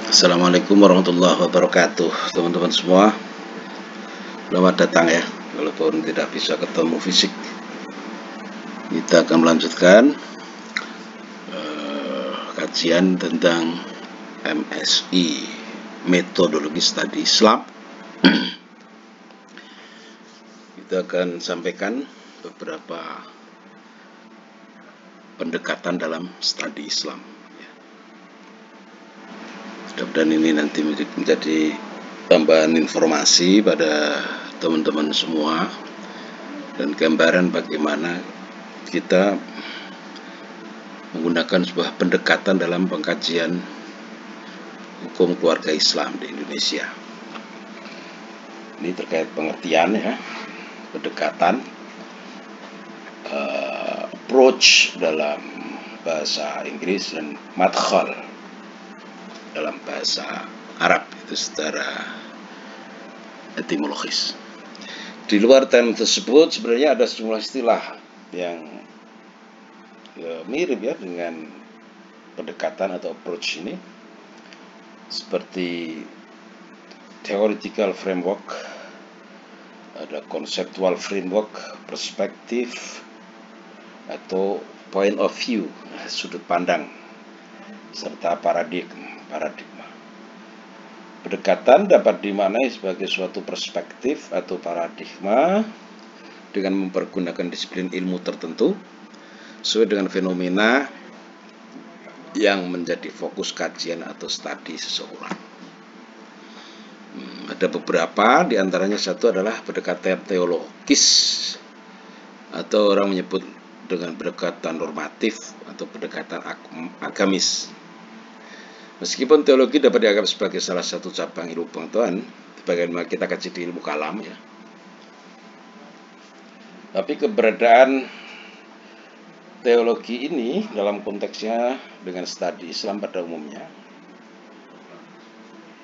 Assalamualaikum warahmatullahi wabarakatuh, teman-teman semua. Selamat datang ya, walaupun tidak bisa ketemu fisik. Kita akan melanjutkan kajian tentang MSI, metodologi studi Islam. Kita akan sampaikan beberapa pendekatan dalam studi Islam. Mudah-mudahan ini nanti menjadi tambahan informasi pada teman-teman semua dan gambaran bagaimana kita menggunakan sebuah pendekatan dalam pengkajian hukum keluarga Islam di Indonesia. Ini terkait pengertian ya, pendekatan, approach dalam bahasa Inggris dan madkhal dalam bahasa Arab, itu secara etimologis. Di luar term tersebut sebenarnya ada sejumlah istilah yang mirip ya dengan pendekatan atau approach ini, seperti theoretical framework, ada conceptual framework, perspektif, atau point of view, sudut pandang, serta paradigma. Pendekatan dapat dimaknai sebagai suatu perspektif atau paradigma dengan mempergunakan disiplin ilmu tertentu sesuai dengan fenomena yang menjadi fokus kajian atau studi seseorang. Ada beberapa, diantaranya satu adalah pendekatan teologis, atau orang menyebut dengan pendekatan normatif atau pendekatan agamis. Meskipun teologi dapat dianggap sebagai salah satu cabang ilmu pengetahuan, sebagaimana kita kaji di ilmu kalam ya, tapi keberadaan teologi ini dalam konteksnya dengan studi Islam pada umumnya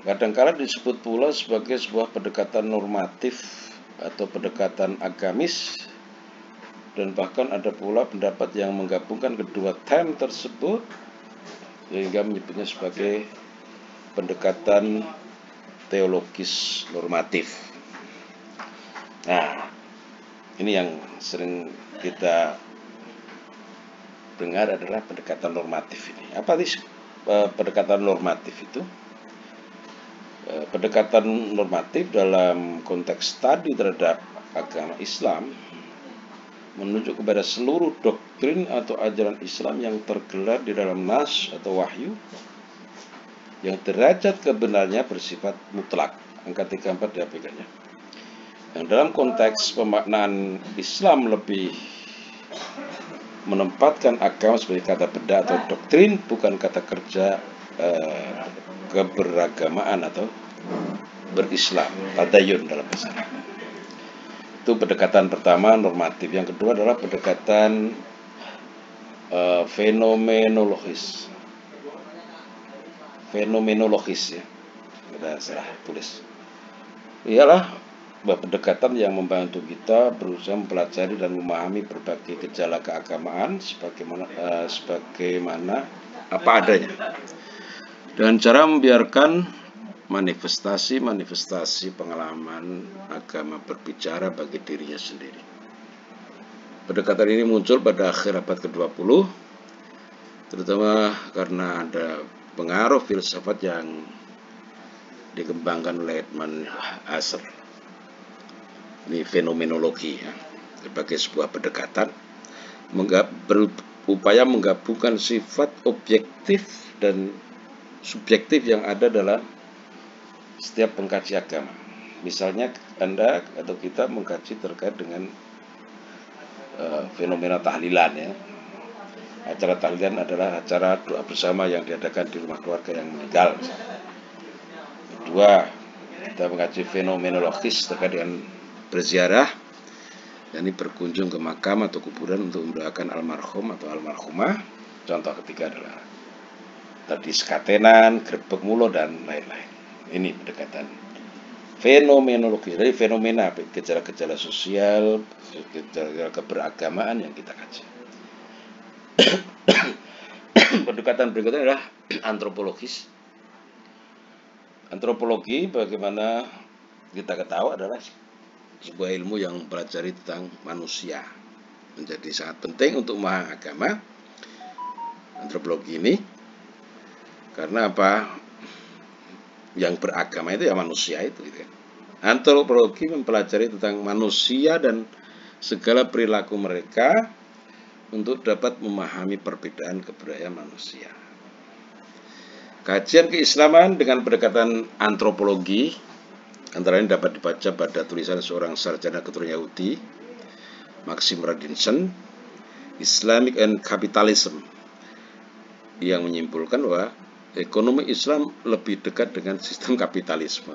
kadangkala disebut pula sebagai sebuah pendekatan normatif atau pendekatan agamis, dan bahkan ada pula pendapat yang menggabungkan kedua term tersebut sehingga menyebutnya sebagai pendekatan teologis normatif. Nah, ini yang sering kita dengar adalah pendekatan normatif ini. Apa sih pendekatan normatif itu? Pendekatan normatif dalam konteks studi terhadap agama Islam menunjuk kepada seluruh doktrin atau ajaran Islam yang tergelar di dalam nas atau wahyu yang derajat kebenarannya bersifat mutlak. Angka 34 diabaikannya. Yang dalam konteks pemaknaan Islam lebih menempatkan agama sebagai kata benda atau doktrin, bukan kata kerja keberagamaan atau berislam, tadayun dalam bahasa Arab. Itu pendekatan pertama, normatif. Yang kedua adalah pendekatan fenomenologis. Fenomenologis ya, sudah salah tulis. Ialah pendekatan yang membantu kita berusaha mempelajari dan memahami berbagai gejala keagamaan sebagaimana apa adanya, dengan cara membiarkan manifestasi pengalaman agama berbicara bagi dirinya sendiri. Pendekatan ini muncul pada akhir abad ke-20, terutama karena ada pengaruh filsafat yang dikembangkan oleh Edmund Husserl. Ini fenomenologi ya, sebagai sebuah pendekatan berupaya menggabungkan sifat objektif dan subjektif yang ada dalam setiap pengkaji agama. Misalnya Anda atau kita mengkaji terkait dengan fenomena tahlilan ya. Acara tahlilan adalah acara doa bersama yang diadakan di rumah keluarga yang meninggal. Kedua, kita mengkaji fenomenologis terkait dengan berziarah, yakni berkunjung ke makam atau kuburan untuk mendoakan almarhum atau almarhumah. Contoh ketiga adalah tadi sekatenan, grebek mulo, dan lain-lain. Ini pendekatan fenomenologi dari fenomena, gejala-gejala sosial, gejala keberagamaan yang kita kaji. Pendekatan berikutnya adalah antropologis. Antropologi, bagaimana kita ketahui, adalah sebuah ilmu yang mempelajari tentang manusia. Menjadi sangat penting untuk memahami agama antropologi ini. Karena apa? Yang beragama itu ya manusia itu. Gitu. Antropologi mempelajari tentang manusia dan segala perilaku mereka untuk dapat memahami perbedaan kebudayaan manusia. Kajian keislaman dengan pendekatan antropologi antara lain dapat dibaca pada tulisan seorang sarjana keturunan Yahudi, Maxim Radinson, Islamic and Capitalism, yang menyimpulkan bahwa ekonomi Islam lebih dekat dengan sistem kapitalisme,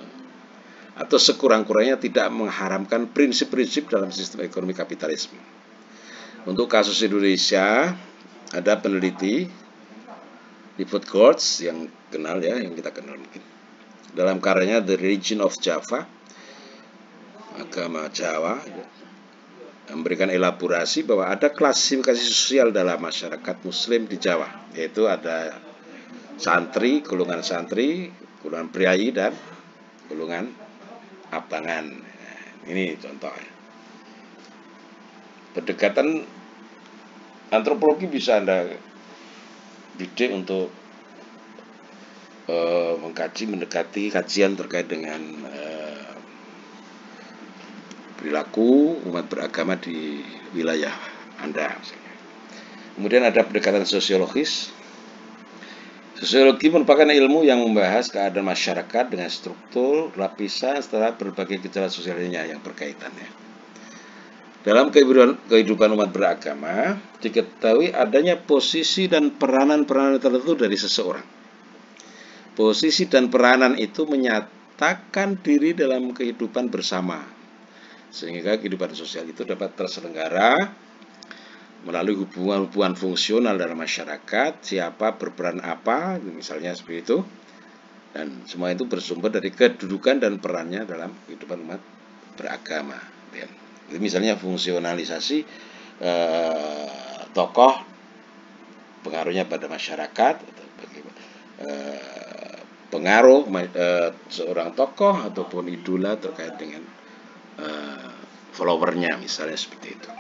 atau sekurang-kurangnya tidak mengharamkan prinsip-prinsip dalam sistem ekonomi kapitalisme. Untuk kasus Indonesia, ada peneliti Clifford Geertz yang kenal ya, yang kita kenal mungkin. Dalam karyanya The Religion of Java, agama Jawa, memberikan elaborasi bahwa ada klasifikasi sosial dalam masyarakat Muslim di Jawa, yaitu ada santri, golongan priayi, dan golongan abangan. Ini contohnya. Pendekatan antropologi bisa Anda bidik untuk mendekati kajian terkait dengan perilaku umat beragama di wilayah Anda. Kemudian ada pendekatan sosiologis. Sosiologi merupakan ilmu yang membahas keadaan masyarakat dengan struktur, lapisan, serta berbagai gejala sosialnya yang berkaitannya. Dalam kehidupan umat beragama, diketahui adanya posisi dan peranan-peranan tertentu dari seseorang. Posisi dan peranan itu menyatakan diri dalam kehidupan bersama, sehingga kehidupan sosial itu dapat terselenggara melalui hubungan-hubungan fungsional dalam masyarakat, siapa berperan apa, misalnya seperti itu, dan semua itu bersumber dari kedudukan dan perannya dalam kehidupan umat beragama. Misalnya fungsionalisasi tokoh, pengaruhnya pada masyarakat, pengaruh seorang tokoh ataupun idola terkait dengan followernya, misalnya seperti itu.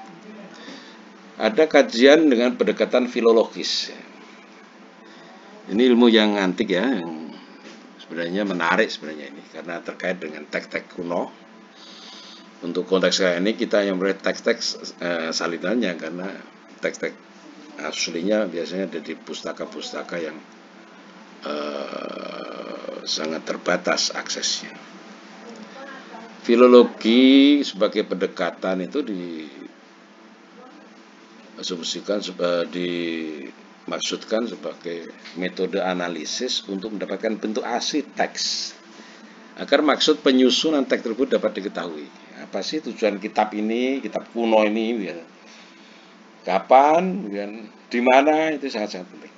Ada kajian dengan pendekatan filologis. Ini ilmu yang antik ya, yang sebenarnya menarik sebenarnya ini, karena terkait dengan teks-teks kuno. Untuk konteks kali ini kita yang melihat teks-teks salinannya, karena teks-teks aslinya biasanya ada di pustaka-pustaka yang sangat terbatas aksesnya. Filologi sebagai pendekatan itu dimaksudkan sebagai metode analisis untuk mendapatkan bentuk asli teks, agar maksud penyusunan teks tersebut dapat diketahui. Apa sih tujuan kitab ini, kitab kuno ini, ya. Kapan, ya. Di mana, itu sangat-sangat penting.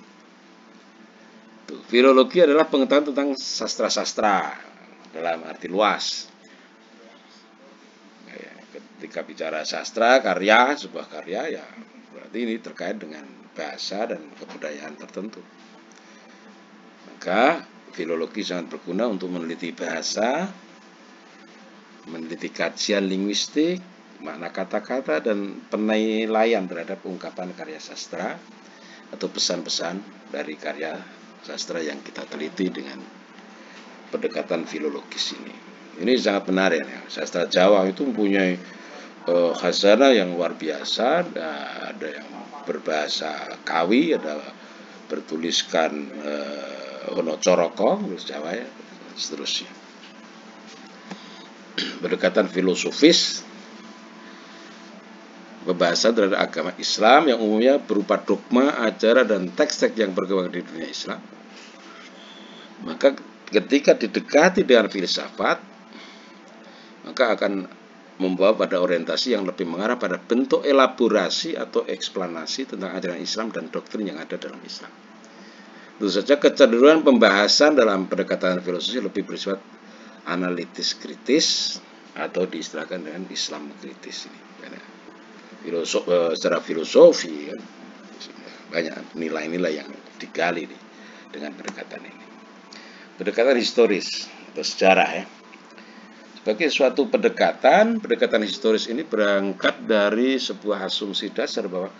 Filologi adalah pengetahuan tentang sastra-sastra dalam arti luas. Ketika bicara sastra, karya, sebuah karya, ya berarti ini terkait dengan bahasa dan kebudayaan tertentu. Maka filologi sangat berguna untuk meneliti bahasa, meneliti kajian linguistik, makna kata-kata, dan penilaian terhadap ungkapan karya sastra atau pesan-pesan dari karya sastra yang kita teliti dengan pendekatan filologis ini. Ini sangat menarik ya. Sastra Jawa itu mempunyai khazanah yang luar biasa. Ada yang berbahasa Kawi, ada bertuliskan Ono Coroko, Jawa ya, seterusnya. Pendekatan filosofis, pembahasan terhadap agama Islam yang umumnya berupa dogma, ajaran, dan teks-teks yang berkembang di dunia Islam. Maka ketika didekati dengan filsafat, maka akan membawa pada orientasi yang lebih mengarah pada bentuk elaborasi atau eksplanasi tentang ajaran Islam dan doktrin yang ada dalam Islam. Tentu saja kecenderungan pembahasan dalam pendekatan filosofi lebih bersifat analitis kritis, atau diistilahkan dengan Islam kritis ini. Secara filosofi kan, banyak nilai-nilai yang digali dengan pendekatan ini. Pendekatan historis. atau sejarah ya. Sebagai suatu pendekatan historis ini berangkat dari sebuah asumsi dasar bahwa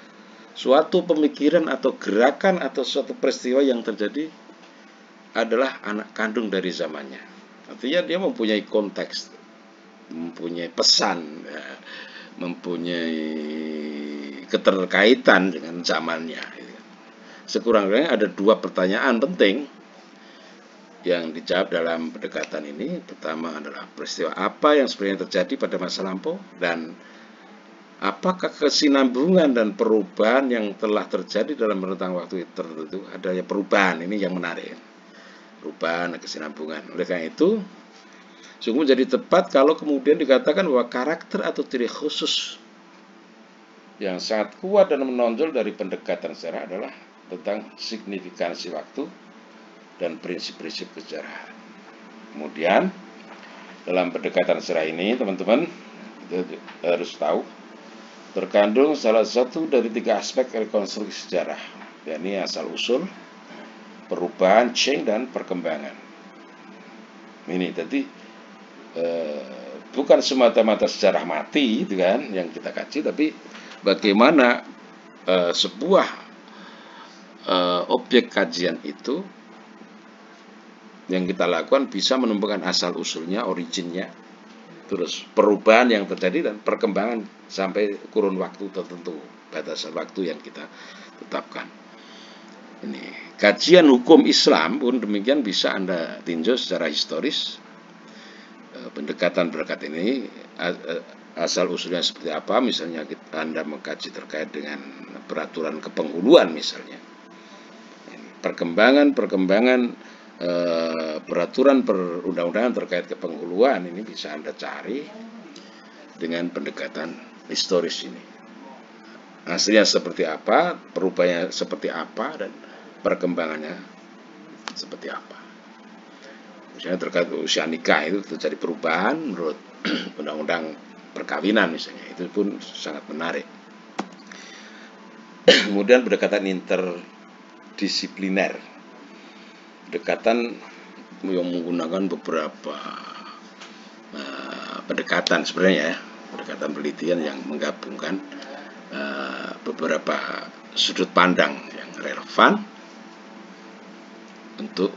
suatu pemikiran atau gerakan atau suatu peristiwa yang terjadi adalah anak kandung dari zamannya. Artinya dia mempunyai konteks, mempunyai pesan, ya, mempunyai keterkaitan dengan zamannya. Sekurang-kurangnya ada dua pertanyaan penting yang dijawab dalam pendekatan ini. Pertama adalah peristiwa apa yang sebenarnya terjadi pada masa lampau, dan apakah kesinambungan dan perubahan yang telah terjadi dalam rentang waktu tertentu. Adanya perubahan, ini yang menarik, perubahan dan kesinambungan. Oleh karena itu sungguh jadi tepat kalau kemudian dikatakan bahwa karakter atau ciri khusus yang sangat kuat dan menonjol dari pendekatan sejarah adalah tentang signifikansi waktu dan prinsip-prinsip kesejarahan. Kemudian dalam pendekatan sejarah ini, teman-teman harus tahu terkandung salah satu dari tiga aspek rekonstruksi sejarah, yakni asal-usul, perubahan, change, dan perkembangan. Ini tadi bukan semata-mata sejarah mati itu kan yang kita kaji, tapi bagaimana sebuah objek kajian itu yang kita lakukan bisa menemukan asal-usulnya, originnya, terus perubahan yang terjadi dan perkembangan sampai kurun waktu tertentu, batasan waktu yang kita tetapkan. Ini kajian hukum Islam pun demikian bisa Anda tinjau secara historis. Pendekatan ini asal usulnya seperti apa, misalnya Anda mengkaji terkait dengan peraturan kepenghuluan misalnya, perkembangan peraturan perundang-undangan terkait kepenghuluan ini bisa Anda cari dengan pendekatan historis ini. Hasilnya seperti apa, perubahannya seperti apa, dan perkembangannya seperti apa. Misalnya terkait usia nikah itu terjadi perubahan menurut undang-undang perkawinan misalnya, itu pun sangat menarik. Kemudian pendekatan interdisipliner, pendekatan yang menggunakan beberapa pendekatan sebenarnya ya, pendekatan penelitian yang menggabungkan beberapa sudut pandang yang relevan untuk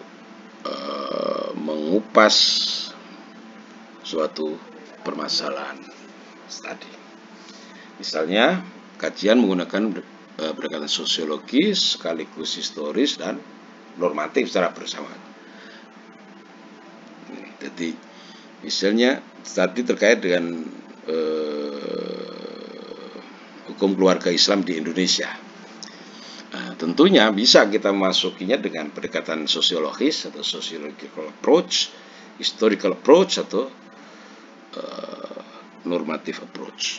mengupas suatu permasalahan tadi. Misalnya kajian menggunakan pendekatan sosiologis sekaligus historis dan normatif secara bersamaan. Jadi misalnya tadi terkait dengan hukum keluarga Islam di Indonesia. Tentunya bisa kita memasukinya dengan pendekatan sosiologis atau sociological approach, historical approach, atau normative approach.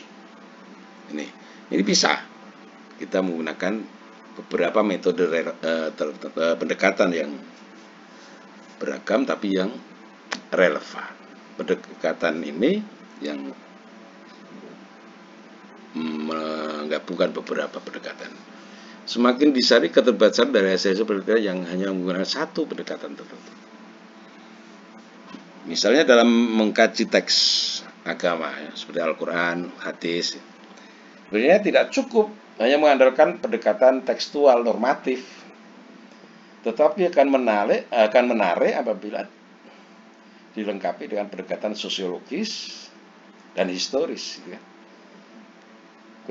Ini bisa kita menggunakan beberapa metode pendekatan yang beragam tapi yang relevan. Pendekatan ini yang menggabungkan beberapa pendekatan. Semakin disari keterbatasan dari hasil pendekatan yang hanya menggunakan satu pendekatan tertentu. Misalnya dalam mengkaji teks agama ya, seperti Al-Quran, hadis, sebenarnya tidak cukup hanya mengandalkan pendekatan tekstual normatif, tetapi akan menarik apabila dilengkapi dengan pendekatan sosiologis dan historis. Ya.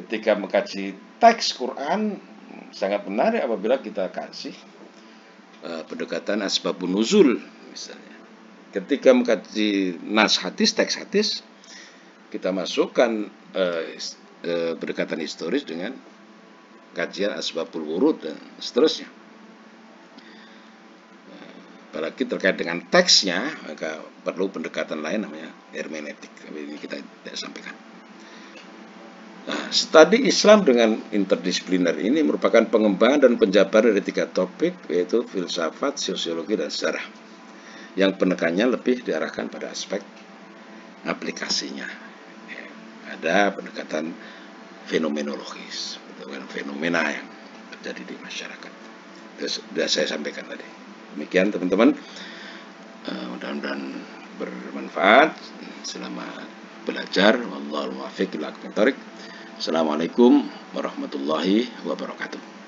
Ketika mengkaji teks Quran sangat menarik apabila kita kasih pendekatan asbabun nuzul misalnya. Ketika mengkaji nas hadis, teks hadis, kita masukkan pendekatan historis dengan kajian asbabul wurud dan seterusnya. Apalagi terkait dengan teksnya, maka perlu pendekatan lain namanya hermeneutik. Ini kita tidak sampaikan. Nah, studi Islam dengan interdisipliner ini merupakan pengembangan dan penjabaran dari tiga topik, yaitu filsafat, sosiologi, dan sejarah, yang penekannya lebih diarahkan pada aspek aplikasinya. Ada pendekatan fenomenologis, fenomena yang terjadi di masyarakat. Sudah saya sampaikan tadi. Demikian teman-teman. Mudah-mudahan bermanfaat. Selamat belajar. Wallahul muwaffiq ila aqwamit thoriq. Assalamualaikum warahmatullahi wabarakatuh.